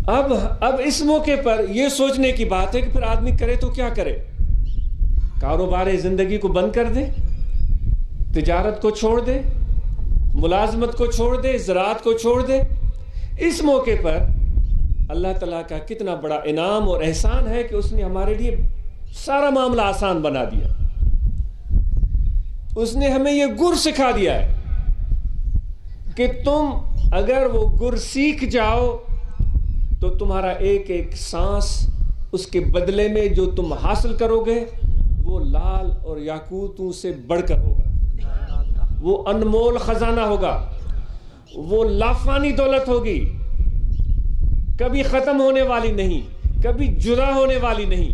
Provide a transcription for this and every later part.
اب اس موقع پر یہ سوچنے کی بات ہے کہ پھر آدمی کرے تو کیا کرے؟ کاروبار زندگی کو بند کر دے، تجارت کو چھوڑ دے، ملازمت کو چھوڑ دے، زراعت کو چھوڑ دے؟ اس موقع پر اللہ تعالیٰ کا کتنا بڑا انعام اور احسان ہے کہ اس نے ہمارے لیے سارا معاملہ آسان بنا دیا۔ اس نے ہمیں یہ گر سکھا دیا ہے کہ تم اگر وہ گر سیکھ جاؤ تو تمہارا ایک ایک سانس اس کے بدلے میں جو تم حاصل کرو گے وہ لال اور یاقوتوں سے بڑھ کر ہوگا، وہ انمول خزانہ ہوگا، وہ لافانی دولت ہوگی، کبھی ختم ہونے والی نہیں، کبھی جدا ہونے والی نہیں،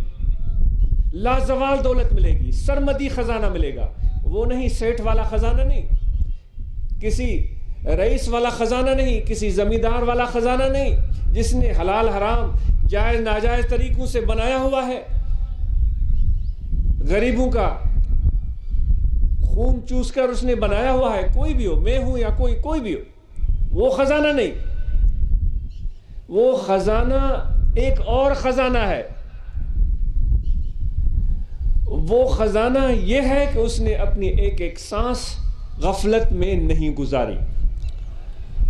لازوال دولت ملے گی، سرمدی خزانہ ملے گا۔ وہ نہیں سیٹھ والا خزانہ نہیں، کسی رئیس والا خزانہ نہیں، کسی زمیندار والا خزانہ نہیں جس نے حلال حرام جائز ناجائز طریقوں سے بنایا ہوا ہے، غریبوں کا خون چوس کر اس نے بنایا ہوا ہے، کوئی بھی ہو، میں ہوں یا کوئی بھی ہو، وہ خزانہ نہیں۔ وہ خزانہ ایک اور خزانہ ہے۔ وہ خزانہ یہ ہے کہ اس نے اپنی ایک ایک سانس غفلت میں نہیں گزاری۔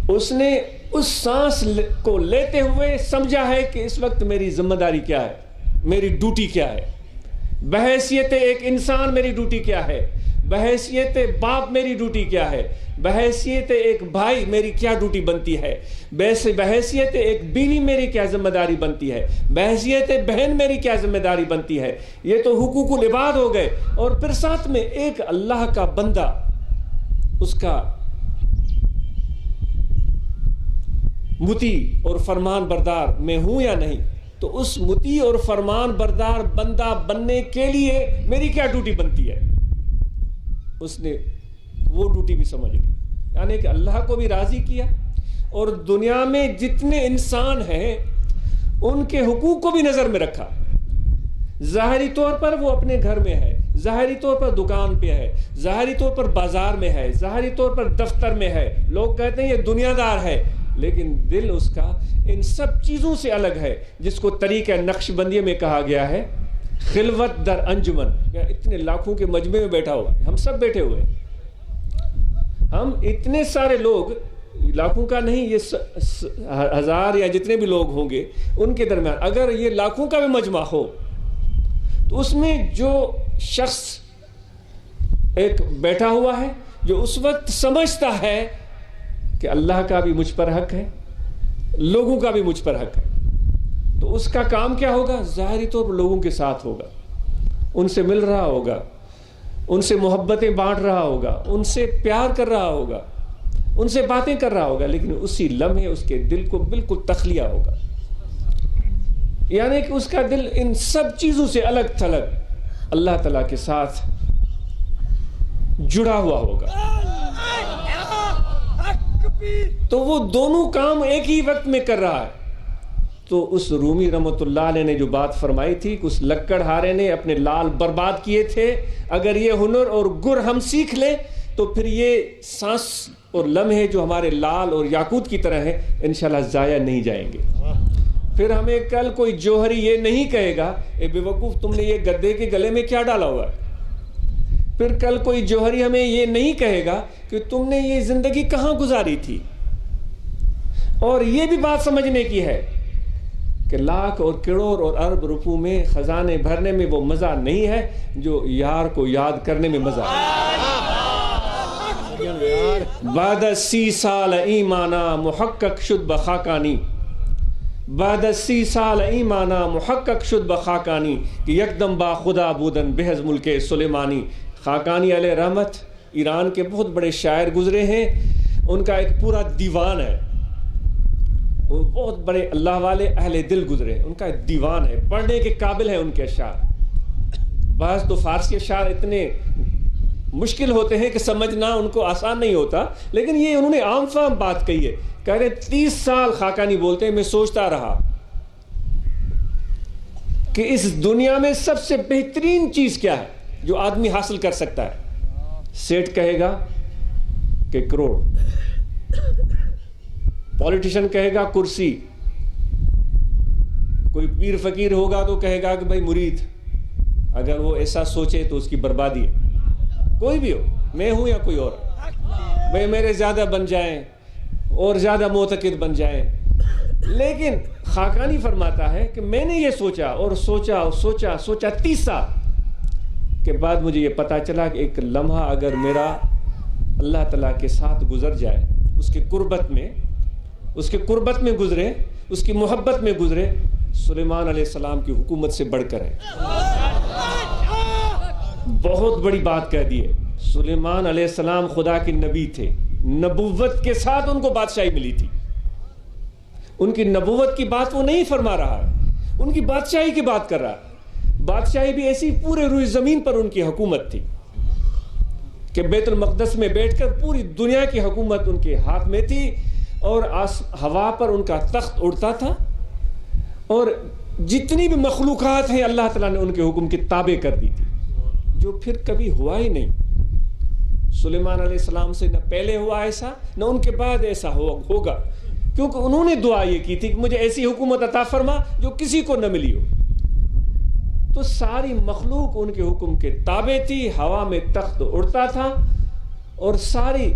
اس نے اس سانس کو لیتے ہوئے سمجھا ہے کہ اس وقت میری ذمہ داری کیا ہے، میری ڈیوٹی کیا ہے، بحیثیت ایک انسان میری ڈیوٹی کیا ہے، بحیثیت باپ میری ڈیوٹی کیا ہے، بحیثیت ایک بھائی میری کیا ڈیوٹی بنتی ہے، بحیثیت ایک بیوی میری کیا ذمہ داری بنتی ہے، بحیثیت بہن میری کیا ذمہ داری بنتی ہے۔ یہ تو حقوق العباد ہو گئے، اور پھر ساتھ میں ایک اللہ کا بندہ، اس کا مطیع اور فرمان بردار میں ہوں یا نہیں، تو اس مطیع اور فرمان بردار بندہ بننے کے لیے میری کیا ڈیوٹی بنتی ہے، اس نے وہ ڈیوٹی بھی سمجھ لی، یعنی کہ اللہ کو بھی راضی کیا، اور دنیا میں جتنے انسان ہیں ان کے حقوق کو بھی نظر میں رکھا۔ ظاہری طور پر وہ اپنے گھر میں ہے، ظاہری طور پر دکان پہ ہے، ظاہری طور پر بازار میں ہے، ظاہری طور پر دفتر میں ہے، لوگ کہتے ہیں یہ دنیا دار ہے، لیکن دل اس کا ان سب چیزوں سے الگ ہے، جس کو طریقہ نقش بندی میں کہا گیا ہے خلوت در انجمن۔ اتنے لاکھوں کے مجمع میں بیٹھا ہوا، ہم سب بیٹھے ہوئے، ہم اتنے سارے لوگ، لاکھوں کا نہیں، یہ ہزار یا جتنے بھی لوگ ہوں گے ان کے درمیان اگر یہ لاکھوں کا بھی مجمع ہو تو اس میں جو شخص ایک بیٹھا ہوا ہے جو اس وقت سمجھتا ہے کہ اللہ کا بھی مجھ پر حق ہے، لوگوں کا بھی مجھ پر حق ہے، تو اس کا کام کیا ہوگا؟ ظاہری طور پر لوگوں کے ساتھ ہوگا، ان سے مل رہا ہوگا، ان سے محبتیں بانٹ رہا ہوگا، ان سے پیار کر رہا ہوگا، ان سے باتیں کر رہا ہوگا، لیکن اسی لمحے اس کے دل کو بالکل تخلیہ ہوگا، یعنی کہ اس کا دل ان سب چیزوں سے الگ تھلگ اللہ تعالیٰ کے ساتھ جڑا ہوا ہوگا۔ تو وہ دونوں کام ایک ہی وقت میں کر رہا ہے۔ تو اس رومی رحمت اللہ علیہ نے جو بات فرمائی تھی کہ اس لکڑہارے نے اپنے لال برباد کیے تھے، اگر یہ ہنر اور گر ہم سیکھ لیں تو پھر یہ سانس اور لمحے جو ہمارے لال اور یاقوت کی طرح ہیں انشاءاللہ ضائع نہیں جائیں گے۔ پھر ہمیں کل کوئی جوہری یہ نہیں کہے گا اے بے وقوف تم نے یہ گدے کے گلے میں کیا ڈالا ہوا ہے۔ پھر کل کوئی جوہری ہمیں یہ نہیں کہے گا کہ تم نے یہ زندگی کہاں گزاری تھی۔ اور یہ بھی بات سمجھنے کی ہے کہ لاکھ اور کروڑ اور ارب روپوں میں خزانے بھرنے میں وہ مزہ نہیں ہے جو یار کو یاد کرنے میں مزہ ہے۔ بعد 30 سال ایمانا محقق شد بخاکانی، بعد 30 سال ایمانا محقق شد بخاکانی کہ یکدم با خدا بودن بحض ملک سلیمانی۔ خاقانی علیہ رحمت ایران کے بہت بڑے شاعر گزرے ہیں، ان کا ایک پورا دیوان ہے، وہ بہت بڑے اللہ والے اہل دل گزرے، ان کا ایک دیوان ہے، پڑھنے کے قابل ہیں ان کے اشعار۔ بعض تو فارسی اشعار اتنے مشکل ہوتے ہیں کہ سمجھنا ان کو آسان نہیں ہوتا، لیکن یہ انہوں نے عام فہم بات کہی ہے۔ کہہ رہے 30 سال خاقانی بولتے ہیں میں سوچتا رہا کہ اس دنیا میں سب سے بہترین چیز کیا ہے جو آدمی حاصل کر سکتا ہے۔ سیٹ کہے گا کہ کروڑ، پولیٹیشین کہے گا کرسی، کوئی پیر فقیر ہوگا تو کہے گا کہ بھائی مرید، اگر وہ ایسا سوچے تو اس کی بربادی ہے. کوئی بھی ہو، میں ہوں یا کوئی اور، بھائی میرے زیادہ بن جائیں اور زیادہ معتقد بن جائیں. لیکن خاقانی فرماتا ہے کہ میں نے یہ سوچا اور سوچا اور سوچا 30 سال کے بعد مجھے یہ پتا چلا کہ ایک لمحہ اگر میرا اللہ تعالیٰ کے ساتھ گزر جائے، اس کے قربت میں گزرے، اس کی محبت میں گزرے، سلیمان علیہ السلام کی حکومت سے بڑھ کر ہے. بہت بڑی بات کہہ دی ہے. سلیمان علیہ السلام خدا کے نبی تھے، نبوت کے ساتھ ان کو بادشاہی ملی تھی. ان کی نبوت کی بات وہ نہیں فرما رہا ہے، ان کی بادشاہی کی بات کر رہا ہے. بادشاہی بھی ایسی پورے روئے زمین پر ان کی حکومت تھی کہ بیت المقدس میں بیٹھ کر پوری دنیا کی حکومت ان کے ہاتھ میں تھی، اور ہوا پر ان کا تخت اڑتا تھا، اور جتنی بھی مخلوقات ہیں اللہ تعالیٰ نے ان کے حکم کی تابع کر دی تھی، جو پھر کبھی ہوا ہی نہیں. سلیمان علیہ السلام سے نہ پہلے ہوا ایسا، نہ ان کے بعد ایسا ہوگا، کیونکہ انہوں نے دعا یہ کی تھی کہ مجھے ایسی حکومت عطا فرما جو کسی کو نہ ملی ہو. تو ساری مخلوق ان کے حکم کے تابع تھی، ہوا میں تخت اڑتا تھا، اور ساری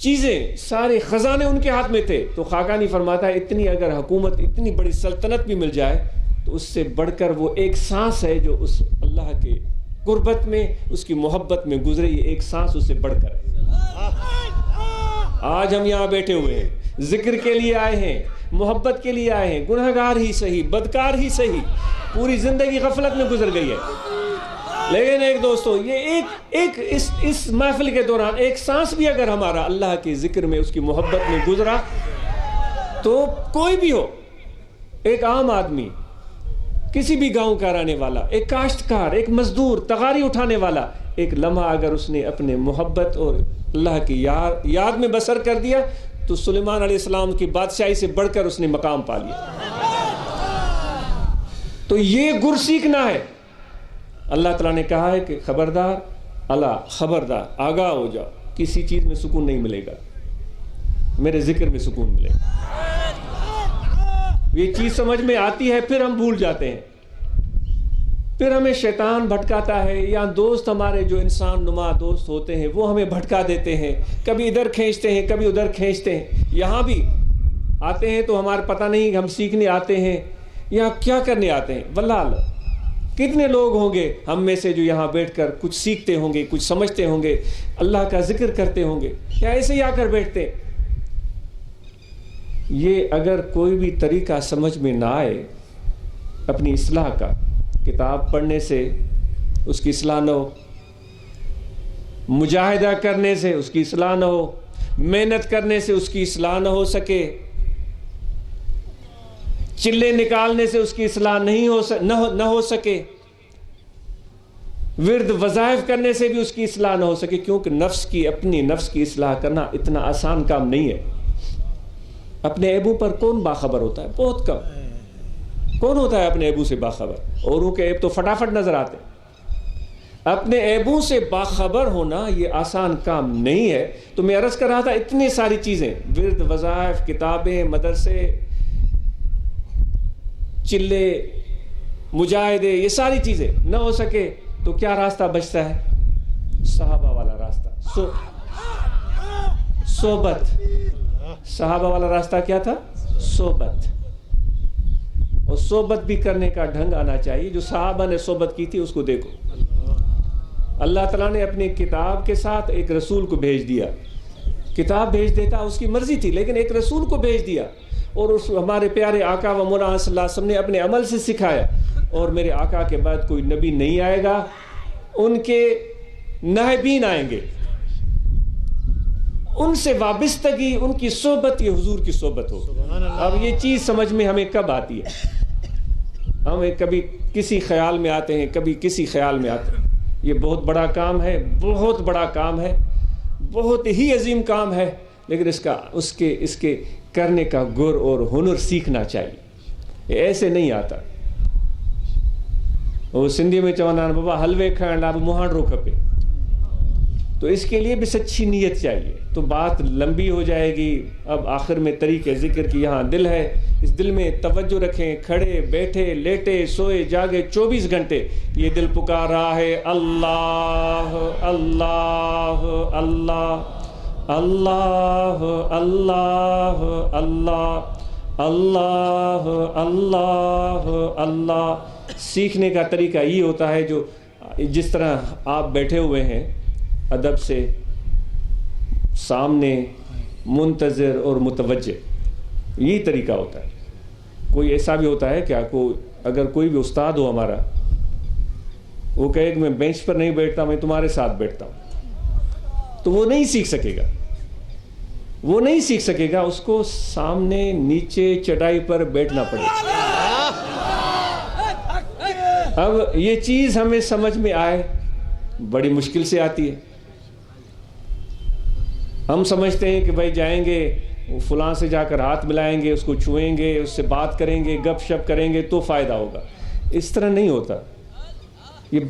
چیزیں، سارے خزانے ان کے ہاتھ میں تھے. تو خاقانی فرماتا ہے اتنی اگر حکومت، اتنی بڑی سلطنت بھی مل جائے تو اس سے بڑھ کر وہ ایک سانس ہے جو اس اللہ کے قربت میں، اس کی محبت میں گزرے. یہ ایک سانس اس سے بڑھ کر ہے. آج ہم یہاں بیٹھے ہوئے ہیں، ذکر کے لیے آئے ہیں، محبت کے لیے آئے ہیں، گنہگار ہی صحیح، بدکار ہی صحیح، پوری زندگی غفلت میں گزر گئی ہے. لیکن ایک دوستو، یہ ایک اس محفل کے دوران ایک سانس بھی اگر ہمارا اللہ کے ذکر میں، اس کی محبت میں گزرا، تو کوئی بھی ہو، ایک عام آدمی، کسی بھی گاؤں کا رہنے والا، ایک کاشتکار، ایک مزدور، تغاری اٹھانے والا، ایک لمحہ اگر اس نے اپنے محبت اور اللہ کی یاد میں بسر کر دیا تو سلیمان علیہ السلام کی بادشاہی سے بڑھ کر اس نے مقام پا لیا. تو یہ گر سیکھنا ہے. اللہ تعالیٰ نے کہا ہے کہ خبردار، خبردار، آگاہ ہو جاؤ، کسی چیز میں سکون نہیں ملے گا، میرے ذکر میں سکون ملے گا. یہ چیز سمجھ میں آتی ہے، پھر ہم بھول جاتے ہیں، پھر ہمیں شیطان بھٹکاتا ہے، یا دوست ہمارے جو انسان نما دوست ہوتے ہیں وہ ہمیں بھٹکا دیتے ہیں، کبھی ادھر کھینچتے ہیں، کبھی ادھر کھینچتے ہیں. یہاں بھی آتے ہیں تو ہمارا پتہ نہیں ہم سیکھنے آتے ہیں یا کیا کرنے آتے ہیں. واللہ کتنے لوگ ہوں گے ہم میں سے جو یہاں بیٹھ کر کچھ سیکھتے ہوں گے، کچھ سمجھتے ہوں گے، اللہ کا ذکر کرتے ہوں گے، یا ایسے ہی آ کر بیٹھتے. یہ اگر کوئی بھی طریقہ سمجھ میں نہ آئے اپنی اصلاح کا، کتاب پڑھنے سے اس کی اصلاح نہ ہو، مجاہدہ کرنے سے اس کی اصلاح نہ ہو، محنت کرنے سے اس کی اصلاح نہ ہو سکے، چلے نکالنے سے اس کی اصلاح نہ ہو سکے، ورد وظائف کرنے سے بھی اس کی اصلاح نہ ہو سکے، کیونکہ اپنی نفس کی اصلاح کرنا اتنا آسان کام نہیں ہے. اپنے عیبوں پر کون باخبر ہوتا ہے؟ بہت کم. کون ہوتا ہے اپنے عیبوں سے باخبر؟ اوروں کے عیب تو فٹافٹ نظر آتے ہیں. اپنے عیبوں سے باخبر ہونا یہ آسان کام نہیں ہے. تو میں عرض کر رہا تھا اتنی ساری چیزیں، ورد، وظائف، کتابیں، مدرسے، چلے، مجاہدے، یہ ساری چیزیں نہ ہو سکے تو کیا راستہ بچتا ہے؟ صحابہ والا راستہ، صحبت. صحابہ والا راستہ کیا تھا؟ صحبت. اور صحبت بھی کرنے کا ڈھنگ آنا چاہیے. جو صحابہ نے صحبت کی تھی اس کو دیکھو. اللہ تعالیٰ نے اپنی کتاب کے ساتھ ایک رسول کو بھیج دیا. کتاب بھیج دیتا اس کی مرضی تھی، لیکن ایک رسول کو بھیج دیا، اور اس ہمارے پیارے آقا و مولانا صلی اللہ علیہ وسلم نے اپنے عمل سے سکھایا. اور میرے آقا کے بعد کوئی نبی نہیں آئے گا، ان کے نائبین آئیں گے، ان سے وابستگی، ان کی صحبت یہ حضور کی صحبت ہو. اب یہ چیز سمجھ میں ہمیں کب آتی ہے؟ ہمیں کبھی کسی خیال میں آتے ہیں، کبھی کسی خیال میں آتے ہیں. یہ بہت بڑا کام ہے، بہت بڑا کام ہے، بہت ہی عظیم کام ہے، لیکن اس کے کرنے کا گر اور ہنر سیکھنا چاہیے. یہ ایسے نہیں آتا. وہ سندھی میں چوندہ بابا حلوے کھائن لا منہانڈو کھپے. تو اس کے لیے بھی سچی نیت چاہیے. تو بات لمبی ہو جائے گی. اب آخر میں طریقے ذکر کی یہاں دل ہے. اس دل میں توجہ رکھیں. کھڑے بیٹھے لیٹے سوئے جاگے 24 گھنٹے یہ دل پکار رہا ہے اللہ اللہ اللہ اللہ اللہ اللہ اللہ اللہ اللہ. سیکھنے کا طریقہ یہ ہوتا ہے جو جس طرح آپ بیٹھے ہوئے ہیں ادب سے سامنے منتظر اور متوجہ, یہی طریقہ ہوتا ہے. کوئی ایسا بھی ہوتا ہے کیا اگر کوئی بھی استاد ہو ہمارا, وہ کہے کہ میں بینچ پر نہیں بیٹھتا, میں تمہارے ساتھ بیٹھتا ہوں, تو وہ نہیں سیکھ سکے گا. وہ نہیں سیکھ سکے گا. اس کو سامنے نیچے چٹائی پر بیٹھنا پڑے گا. اب یہ چیز ہمیں سمجھ میں آئے بڑی مشکل سے آتی ہے. ہم سمجھتے ہیں کہ بھائی جائیں گے فلاں سے جا کر ہاتھ ملائیں گے, اس کو چھوئیں گے, اس سے بات کریں گے, گپ شپ کریں گے تو فائدہ ہوگا. اس طرح نہیں ہوتا. یہ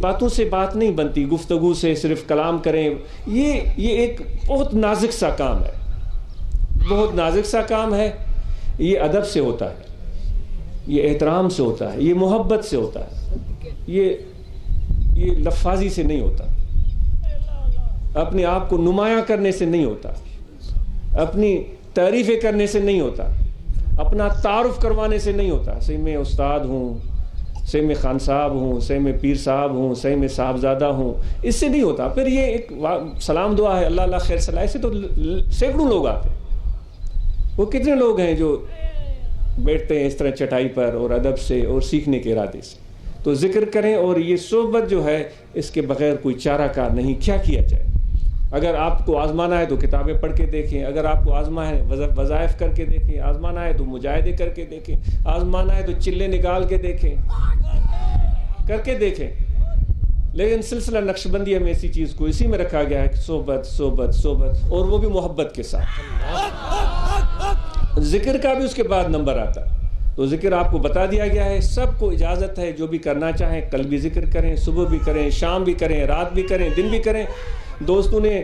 باتوں سے بات نہیں بنتی. گفتگو سے صرف کلام کریں, یہ ایک بہت نازک سا کام ہے. بہت نازک سا کام ہے. یہ ادب سے ہوتا ہے, یہ احترام سے ہوتا ہے, یہ محبت سے ہوتا ہے, یہ لفاظی سے نہیں ہوتا, اپنے آپ کو نمایاں کرنے سے نہیں ہوتا, اپنی تعریفیں کرنے سے نہیں ہوتا, اپنا تعارف کروانے سے نہیں ہوتا. صحیح میں استاد ہوں, صحیح میں خان صاحب ہوں, صحیح میں پیر صاحب ہوں, صحیح میں صاحبزادہ ہوں, اس سے نہیں ہوتا. پھر یہ ایک سلام دعا ہے, اللہ اللہ خیر صلاح, سے تو سینکڑوں لوگ آتے ہیں. وہ کتنے لوگ ہیں جو بیٹھتے ہیں اس طرح چٹائی پر اور ادب سے اور سیکھنے کے ارادے سے. تو ذکر کریں. اور یہ صحبت جو ہے اس کے بغیر کوئی چارہ کار نہیں. کیا کیا جائے؟ اگر آپ کو آزمانا ہے تو کتابیں پڑھ کے دیکھیں, اگر آپ کو آزما ہے وظائف کر کے دیکھیں, آزمانا ہے تو مجاہدے کر کے دیکھیں, آزمانا ہے تو چلے نکال کے دیکھیں, کر کے دیکھیں. لیکن سلسلہ نقشبندیہ میں ایسی چیز کو اسی میں رکھا گیا ہے کہ صحبت صحبت صحبت, اور وہ بھی محبت کے ساتھ. ذکر کا بھی اس کے بعد نمبر آتا ہے. تو ذکر آپ کو بتا دیا گیا ہے. سب کو اجازت ہے جو بھی کرنا چاہیں کل بھی ذکر کریں, صبح بھی کریں, شام بھی کریں, رات بھی کریں, دن بھی کریں. دوستوں نے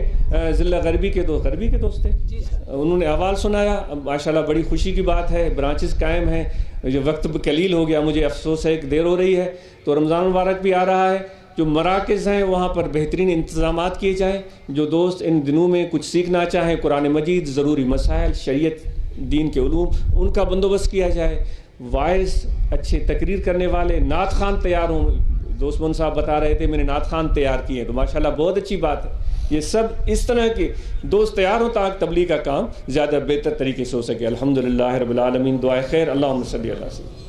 ضلع غربی کے دوست تھے, انہوں نے احوال سنایا. ماشاءاللہ بڑی خوشی کی بات ہے. برانچز قائم ہیں. جو وقت قلیل ہو گیا, مجھے افسوس ہے کہ دیر ہو رہی ہے. تو رمضان مبارک بھی آ رہا ہے. جو مراکز ہیں وہاں پر بہترین انتظامات کیے جائیں. جو دوست ان دنوں میں کچھ سیکھنا چاہیں, قرآن مجید, ضروری مسائل, شریعت, دین کے علوم, ان کا بندوبست کیا جائے. وائس اچھے تقریر کرنے والے, نعت خوان تیار ہوں. دوست من صاحب بتا رہے تھے میں نے نعت خوان تیار کیے ہیں, تو ماشاءاللہ بہت اچھی بات ہے. یہ سب اس طرح کے دوست تیار ہوں تاکہ تبلیغ کا کام زیادہ بہتر طریقے سے ہو سکے. الحمدللہ رب العالمین. دعائے خیر. اللہم صلی اللہ علیہ وسلم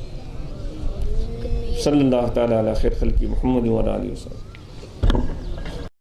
صلی اللہ تعالی علی خیر خلقی محمد و علی وسلم.